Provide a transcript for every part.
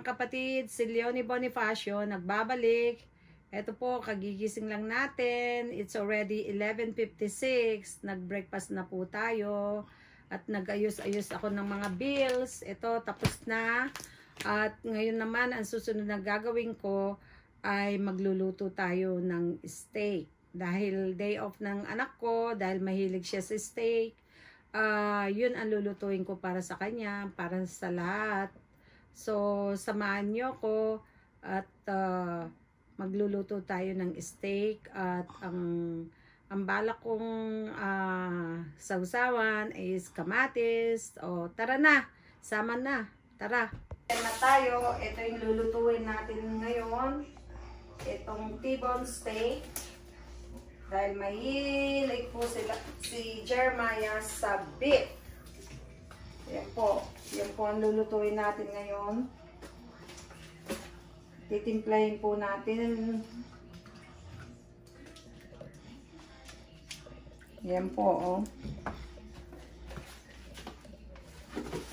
mga kapatid, si Leonie Bonifacio nagbabalik. Ito po, kagigising lang natin. It's already 11:56. Nag-breakfast na po tayo. At nag-ayos-ayos ako ng mga bills. Ito, tapos na. At ngayon naman, ang susunod na gagawin ko ay magluluto tayo ng steak. Dahil day off ng anak ko, dahil mahilig siya sa steak. Yun ang lulutuin ko para sa kanya, para sa lahat. So, samahan nyo ko at magluluto tayo ng steak at ang balak kong sausawan is kamatis. O, tara na, sama na, tara. Na tayo, ito yung lulutuin natin ngayon. Itong T-bone steak. Dahil mahilig po si Jeremiah sa beef. Yan po ang lulutuin natin ngayon. Titimplahin po natin. Yan po, oh.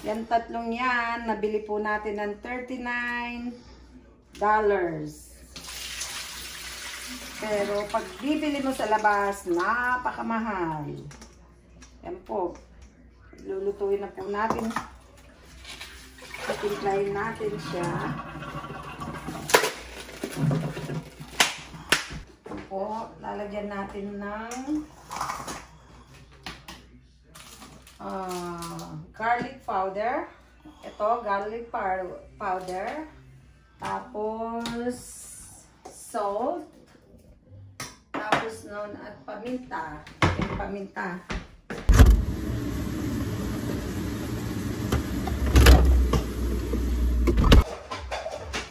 Yan tatlong yan, nabili po natin ng $39. Pero pag bibili mo sa labas, napakamahal. Yan po. Lulutuin na po natin. Titimplahin natin siya. Yan po. Lalagyan natin ng garlic powder. Ito, garlic powder. Tapos salt. Tapos nun at paminta. Yung paminta.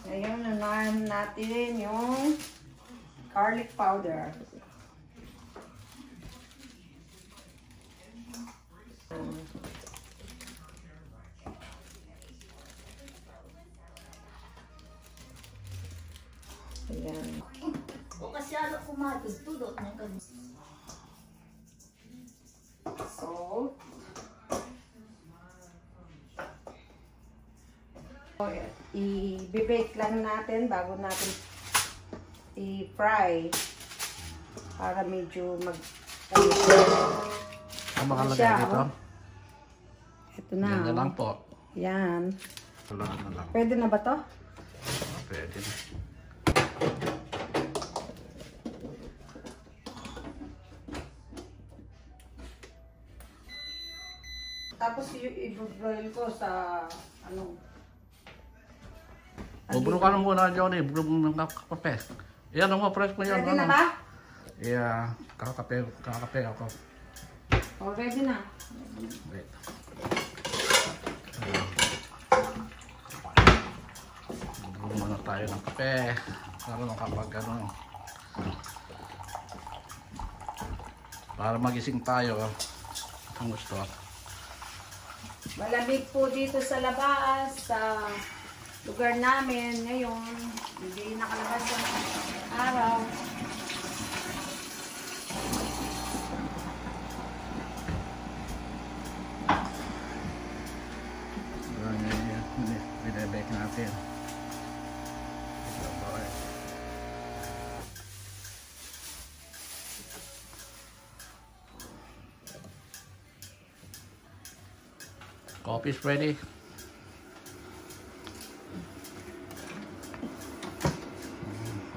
Ngayon, nunahan natin yung garlic powder. Ayan. O kasi ala kumatis, tudot ng kami. Salt. I-bake lang natin bago natin i-fry para medyo ang makalagay dito? Ito na. Yan na lang po. Yan. Wala na lang. Pwede na ba to? Pwede na. Tapos i-broil ko sa ano? Bubro ka na muna, Johnny. Bubro mo ng kape. Iyan ang press mo yan. Ready na ba? Yeah, kakape ako. Oh, ready na. Wait. Bubro muna tayo ng kape. Para makapag ano. Para magising tayo. Ang gusto. Malamig po dito sa labas, sa lugar namin ngayon. Hindi nakalabas ng araw. Binibake natin. Coffee is ready.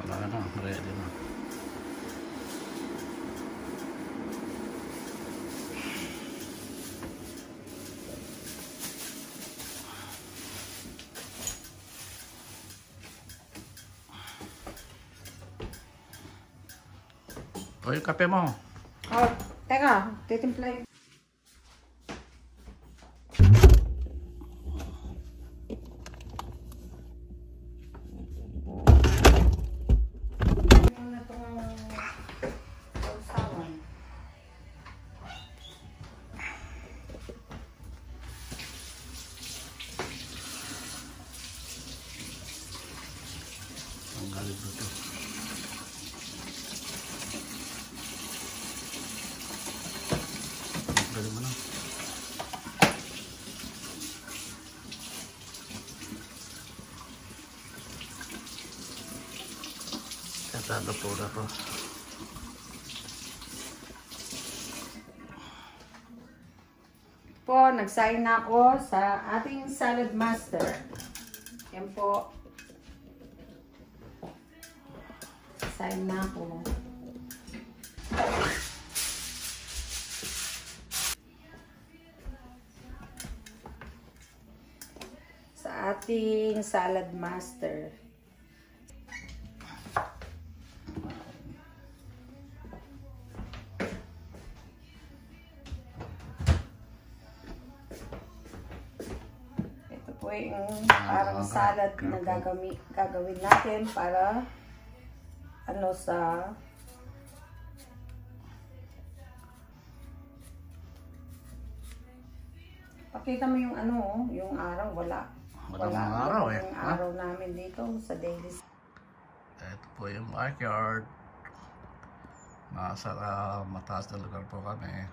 Wala na, ready na. O yung kape mo. Oh, teka, titimplahin. Tanggalin dito. Sado po na to. Po, nag-sign na ako sa ating salad master. Yan po. Sign na ako. Sa ating salad master. Ito po yung parang salad na gagawin natin para ano sa pakita mo yung ano, yung araw, wala. Walang araw eh. Yung araw namin dito sa daily. Ito po yung backyard. Nasa mataas na lugar po kami.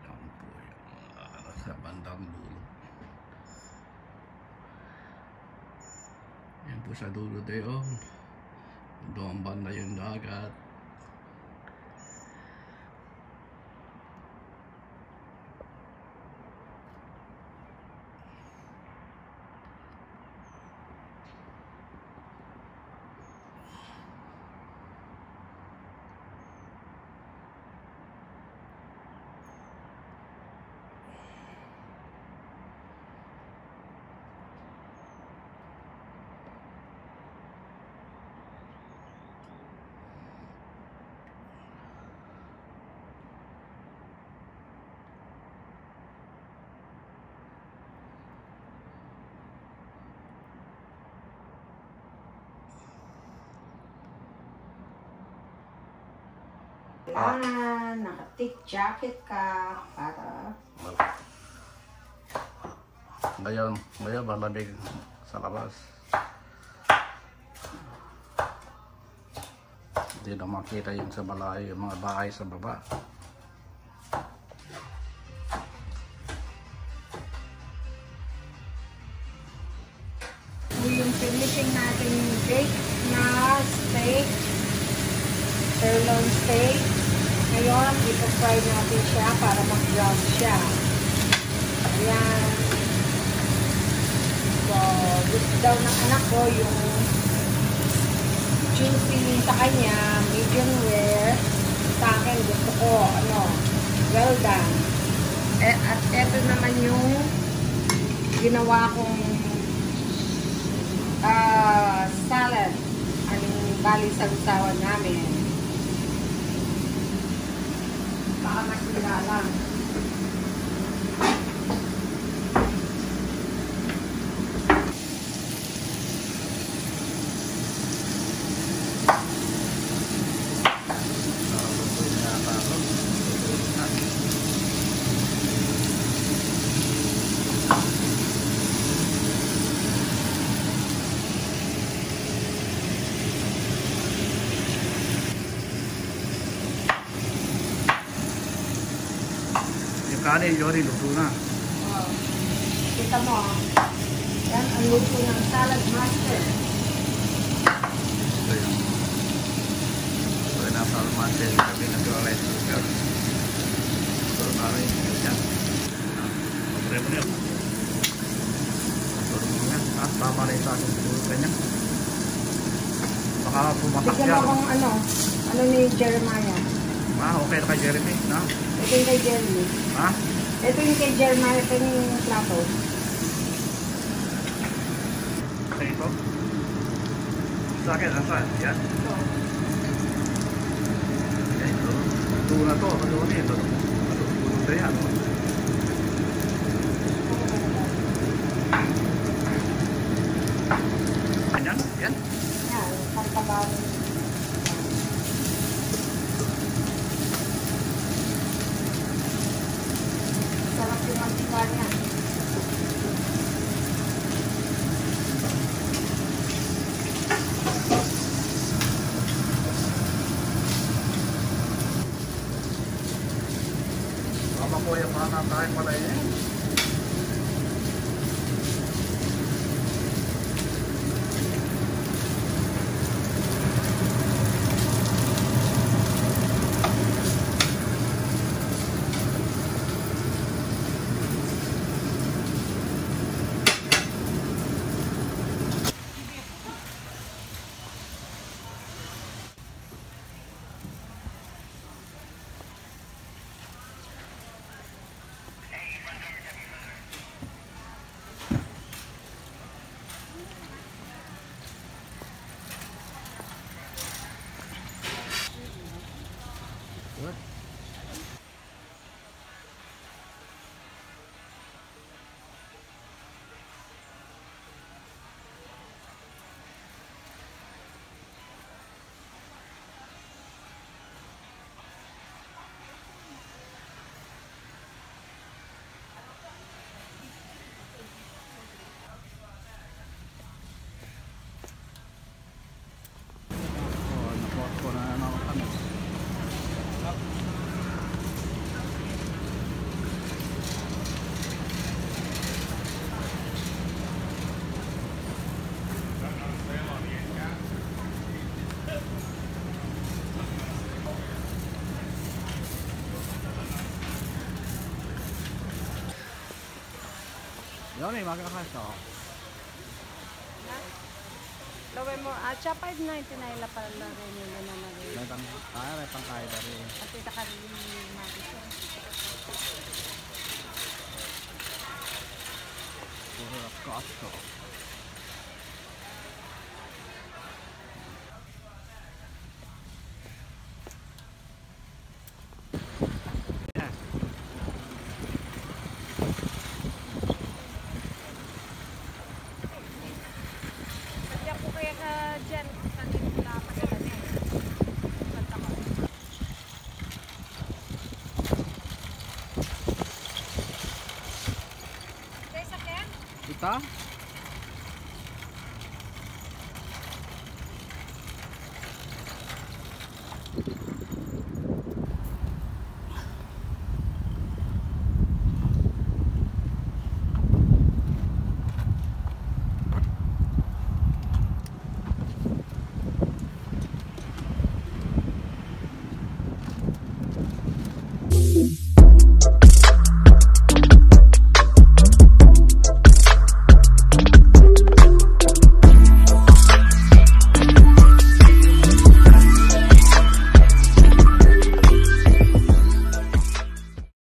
Yan po yung sa bandang dulo. Yan po sa dulo doon. Doon banda yung dagat. Kailangan naka-thick jacket ka para Ngayon malamig sa labas. Hindi na makita yung sa malayo, yung mga bahay sa baba. yung finishing natin yung baked na steak, sirloin steak. Ngayon, ito-fry natin siya para mag-brown siya. Ayan. So, gusto daw ng anak ko yung juicy sa kanya, medium rare. Sa akin, gusto ko, well done. At eto naman yung ginawa kong salad. Bali sa usawa namin. Baka makilala lang. Kanin, Jory, luto na. Oh. Kita mo, yan ang luto ng salad master. Ito yun. Ito yun ang salad master. Sabi na ito ang rice cooker. Ito na rin. Yan. Pagre mo niyo. Ito mo yan. Tama rin sa aking puro kanya. Baka pumatak yan. Bigyan mo kung ano ni Jeremiah. Okay na kay Jeremy, na? Ito yung kay Jeremy. Ha? Ito yung kay Jeremiah, ito yung plato. Ito? Sa akin, saan? Yan? Ito. Yan, ito. Ito na to. Ito na ito. Ito yan. Yan? Yan? Yan, pagkabaw. Sarap yung mantika niya. Mama ko yung mga nakain pala yan. Dami, magkakaso. Laway mo, siya 5.99 la pala rin nila na rin. May pang kaya dari. At ita ka rin natin siya. Puro kaso. Kaya po kaya ka dyan, kanina na pagkala niya. Kanta ko. Kaya sa Ken? Ita?